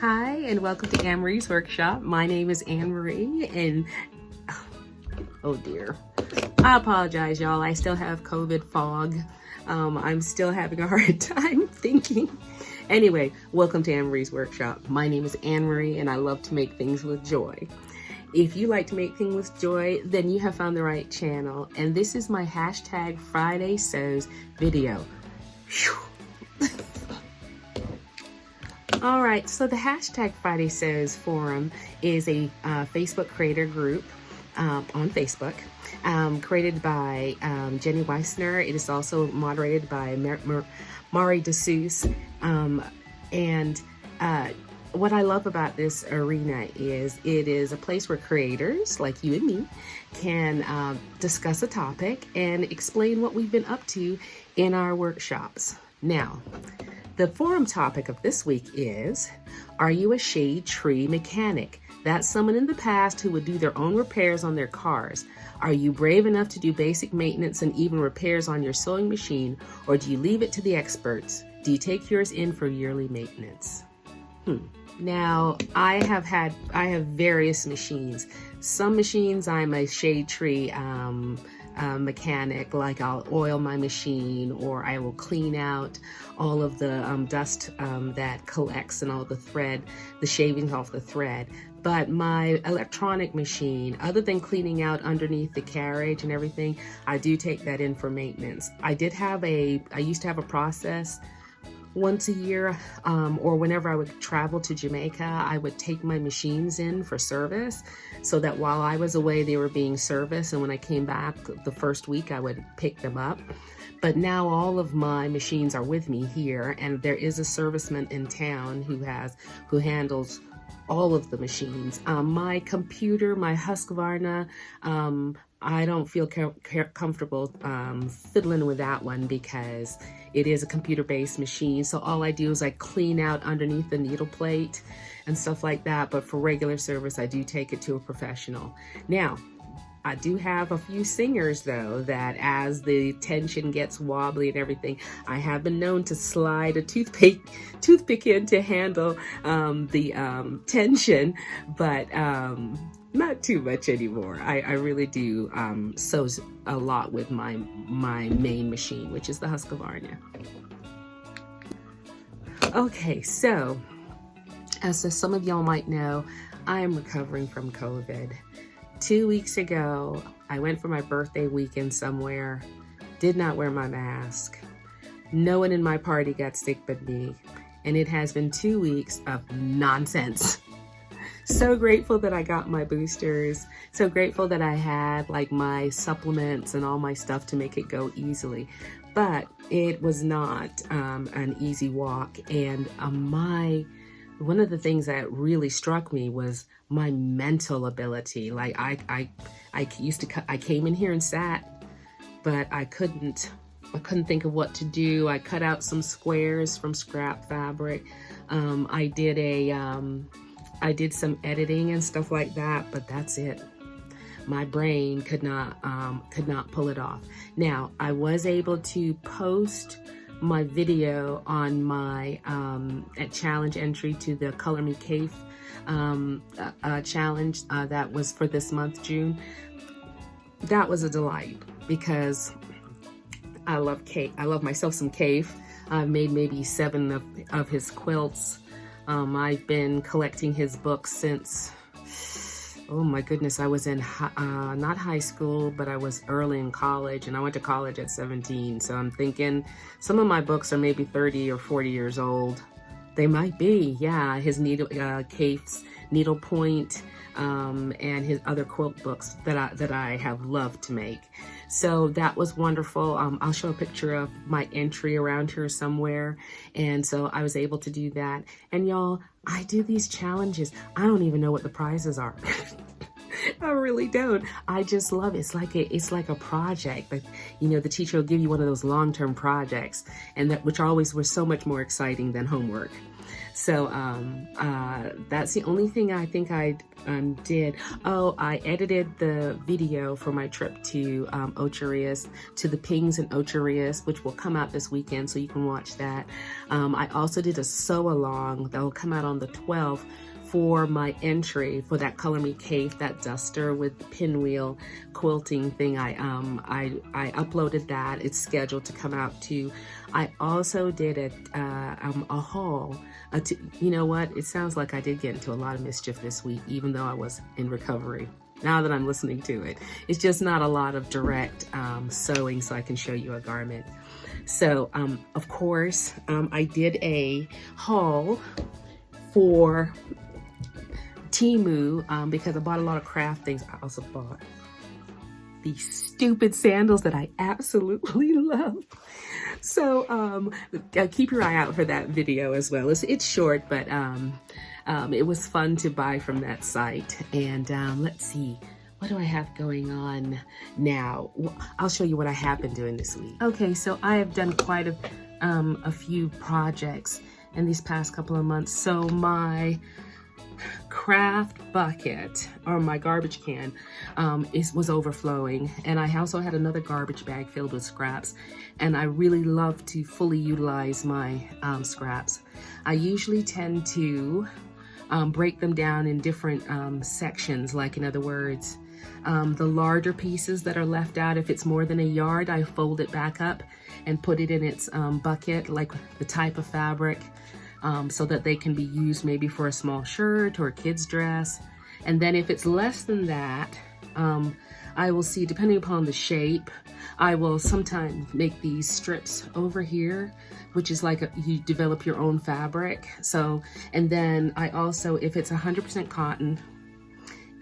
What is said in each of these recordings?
Hi, and welcome to Anne-Marie's Workshop. My name is Anne-Marie, and oh dear, I apologize, y'all. I still have COVID fog. I'm still having a hard time thinking. Anyway, welcome to Anne-Marie's Workshop. My name is Anne-Marie, and I love to make things with joy. If you like to make things with joy, then you have found the right channel. And this is my hashtag FridaySews video. Whew. All right, so the hashtag FridaySews Forum is a Facebook creator group on Facebook, created by Jenny Weissner. It is also moderated by Mari DeSeuss. What I love about this arena is it is a place where creators like you and me can discuss a topic and explain what we've been up to in our workshops. Now, the forum topic of this week is, are you a shade tree mechanic? That's someone in the past who would do their own repairs on their cars. Are you brave enough to do basic maintenance and even repairs on your sewing machine, or do you leave it to the experts? Do you take yours in for yearly maintenance? Now, I have various machines. Some machines I'm a shade tree mechanic, like I'll oil my machine, or I will clean out all of the dust that collects and all the shavings off the thread. But my electronic machine, other than cleaning out underneath the carriage and everything, I do take that in for maintenance. I used to have a process once a year, or whenever I would travel to Jamaica, I would take my machines in for service so that while I was away, they were being serviced. And when I came back the first week, I would pick them up. But now all of my machines are with me here, and there is a serviceman in town who handles all of the machines. My computer, my Husqvarna, I don't feel comfortable fiddling with that one because it is a computer-based machine. So all I do is I clean out underneath the needle plate and stuff like that. But for regular service, I do take it to a professional. Now, I do have a few singers though, that as the tension gets wobbly and everything, I have been known to slide a toothpick in to handle the tension, but not too much anymore. I really do sew a lot with my main machine, which is the Husqvarna. Okay, so as some of y'all might know, I am recovering from COVID. 2 weeks ago, I went for my birthday weekend somewhere, did not wear my mask. No one in my party got sick but me, and it has been 2 weeks of nonsense. So grateful that I got my boosters. So grateful that I had like my supplements and all my stuff to make it go easily. But it was not an easy walk. And one of the things that really struck me was my mental ability. Like I came in here and sat, but I couldn't think of what to do. I cut out some squares from scrap fabric. I did some editing and stuff like that, but that's it. My brain could not pull it off. Now, I was able to post my video on my challenge entry to the Color Me Cave challenge that was for this month, June. That was a delight because I love cake. I love myself some cave. I've made maybe 7 of his quilts. I've been collecting his books since, oh my goodness, I was in not high school, but I was early in college, and I went to college at 17. So I'm thinking some of my books are maybe 30 or 40 years old. They might be, yeah. His Kate's needlepoint, and his other quilt books that I have loved to make. So that was wonderful. I'll show a picture of my entry around here somewhere. And so I was able to do that. And y'all, I do these challenges. I don't even know what the prizes are. I really don't. I just love it. It's like a project. But you know, the teacher will give you one of those long-term projects, and which always was so much more exciting than homework. So that's the only thing I think I did. Oh, I edited the video for my trip to Ocho Rios, to the Pings in Ocho Rios, which will come out this weekend, so you can watch that. I also did a sew-along that will come out on the 12th for my entry for that Color Me Cave, that duster with the pinwheel quilting thing. I uploaded that. It's scheduled to come out too. I also did a haul. You know what? It sounds like I did get into a lot of mischief this week, even though I was in recovery. Now that I'm listening to it, it's just not a lot of direct sewing, so I can show you a garment. So, of course, I did a haul for Temu because I bought a lot of craft things. I also bought these stupid sandals that I absolutely love. So keep your eye out for that video as well. It's short, but it was fun to buy from that site. And let's see, what do I have going on now? I'll show you what I have been doing this week. Okay, so I have done quite a few projects in these past couple of months. So my craft bucket, or my garbage can, was overflowing, and I also had another garbage bag filled with scraps, and I really love to fully utilize my scraps. I usually tend to break them down in different sections, like, in other words, the larger pieces that are left out, if it's more than a yard, I fold it back up and put it in its bucket, like the type of fabric, so that they can be used maybe for a small shirt or a kid's dress. And then if it's less than that, I will see, depending upon the shape, I will sometimes make these strips over here, which is like you develop your own fabric. So, and then I also, if it's 100% cotton,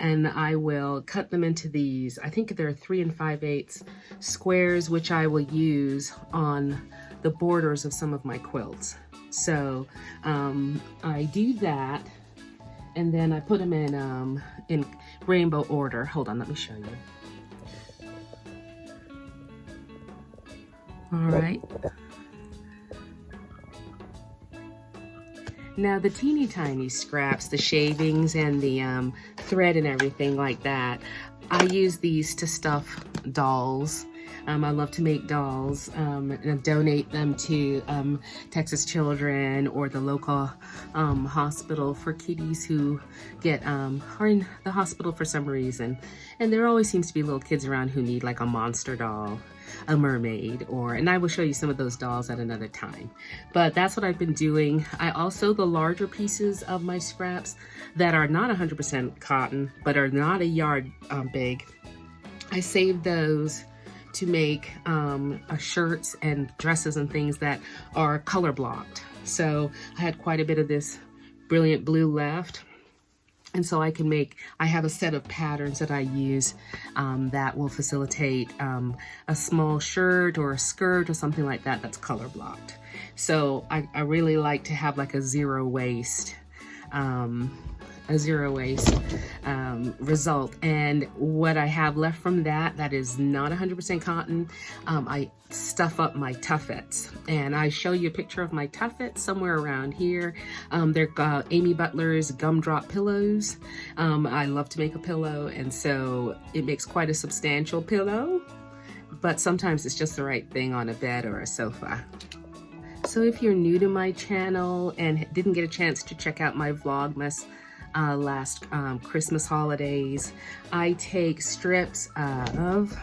and I will cut them into these, I think they're 3 5/8 squares, which I will use on the borders of some of my quilts. So I do that, and then I put them in rainbow order. Hold on, let me show you. All right. Now the teeny tiny scraps, the shavings and the thread and everything like that, I use these to stuff dolls. I love to make dolls and donate them to Texas Children or the local hospital for kitties who are in the hospital for some reason. And there always seems to be little kids around who need like a monster doll, a mermaid, and I will show you some of those dolls at another time. But that's what I've been doing. I also, the larger pieces of my scraps that are not 100% cotton, but are not a yard big, I save those to make shirts and dresses and things that are color blocked. So I had quite a bit of this brilliant blue left. And so I have a set of patterns that I use that will facilitate a small shirt or a skirt or something like that that's color blocked. So I really like to have like a zero waste result. And what I have left from that is not 100% cotton, I stuff up my tuffets, and I show you a picture of my tuffets somewhere around here. They're Amy Butler's gumdrop pillows. I love to make a pillow, and so it makes quite a substantial pillow, but sometimes it's just the right thing on a bed or a sofa. So if you're new to my channel and didn't get a chance to check out my Vlogmas last Christmas holidays, I take strips of,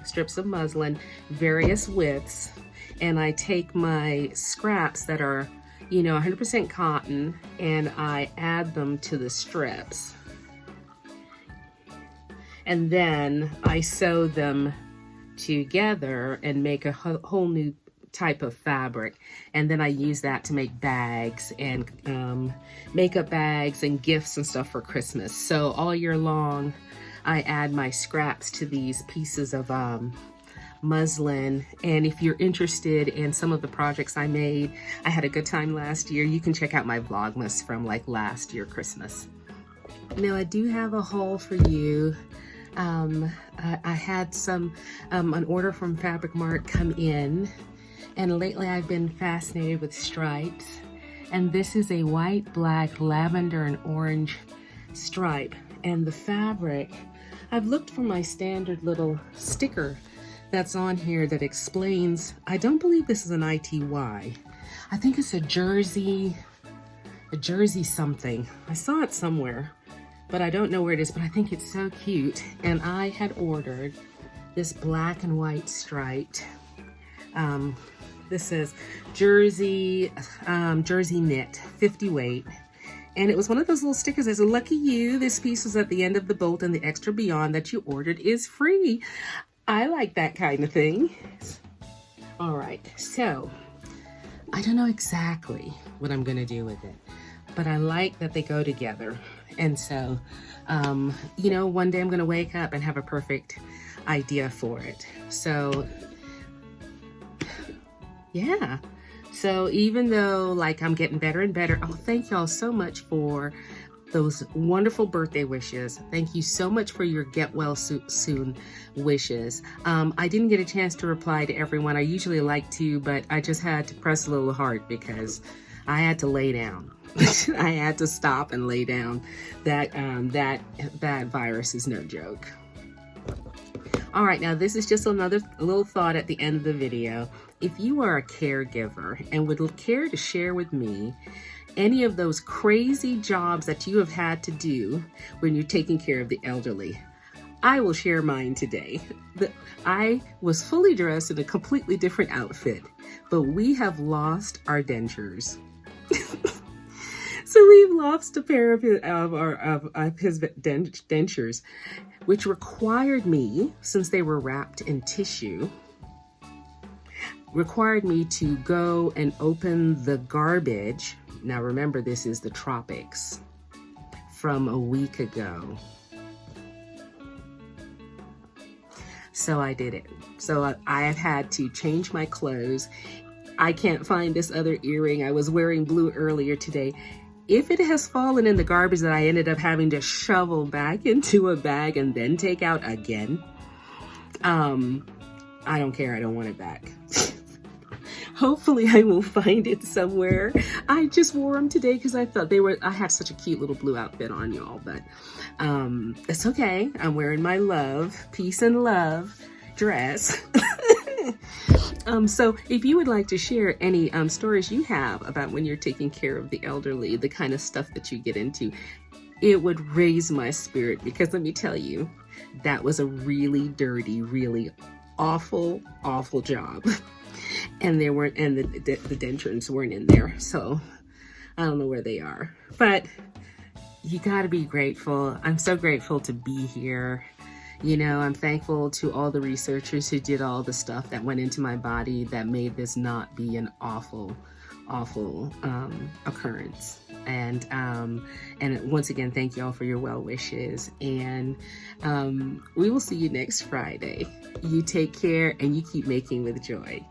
strips of muslin, various widths, and I take my scraps that are, 100% cotton, and I add them to the strips. And then I sew them together and make a whole new type of fabric, and then I use that to make bags and makeup bags and gifts and stuff for Christmas. So all year long I add my scraps to these pieces of muslin, and if you're interested in some of the projects I made, I had a good time last year, you can check out my Vlogmas from like last year Christmas. Now I do have a haul for you. I had an order from Fabric Mart come in, And lately I've been fascinated with stripes. And this is a white, black, lavender, and orange stripe. And the fabric, I've looked for my standard little sticker that's on here that explains, I don't believe this is an ITY. I think it's a jersey something. I saw it somewhere, but I don't know where it is, but I think it's so cute. And I had ordered this black and white striped, this says jersey knit, 50 weight. And it was one of those little stickers that says, lucky you, this piece was at the end of the bolt and the extra beyond that you ordered is free. I like that kind of thing. All right, so I don't know exactly what I'm gonna do with it, but I like that they go together. And so, you know, one day I'm gonna wake up and have a perfect idea for it. So yeah, so even though like I'm getting better and better, oh, thank y'all so much for those wonderful birthday wishes. Thank you so much for your get well soon wishes. I didn't get a chance to reply to everyone. I usually like to, but I just had to press a little hard because I had to lay down. I had to stop and lay down. That virus is no joke. All right, now this is just another little thought at the end of the video. If you are a caregiver and would care to share with me any of those crazy jobs that you have had to do when you're taking care of the elderly, I will share mine today. I was fully dressed in a completely different outfit, but we have lost our dentures. So we've lost a pair of his dentures, which required me, since they were wrapped in tissue, required me to go and open the garbage. Now remember, this is the tropics from a week ago. So I did it. So I have had to change my clothes. I can't find this other earring. I was wearing blue earlier today. If it has fallen in the garbage that I ended up having to shovel back into a bag and then take out again, I don't care. I don't want it back. Hopefully I will find it somewhere. I just wore them today because I thought I had such a cute little blue outfit on, y'all, but it's okay. I'm wearing my peace and love dress. So if you would like to share any stories you have about when you're taking care of the elderly, the kind of stuff that you get into, it would raise my spirit, because let me tell you, that was a really dirty, really awful job. And they weren't, and the dentures weren't in there. So I don't know where they are, but you got to be grateful. I'm so grateful to be here. You know, I'm thankful to all the researchers who did all the stuff that went into my body that made this not be an awful occurrence. And once again, thank you all for your well wishes. And we will see you next Friday. You take care and you keep making with joy.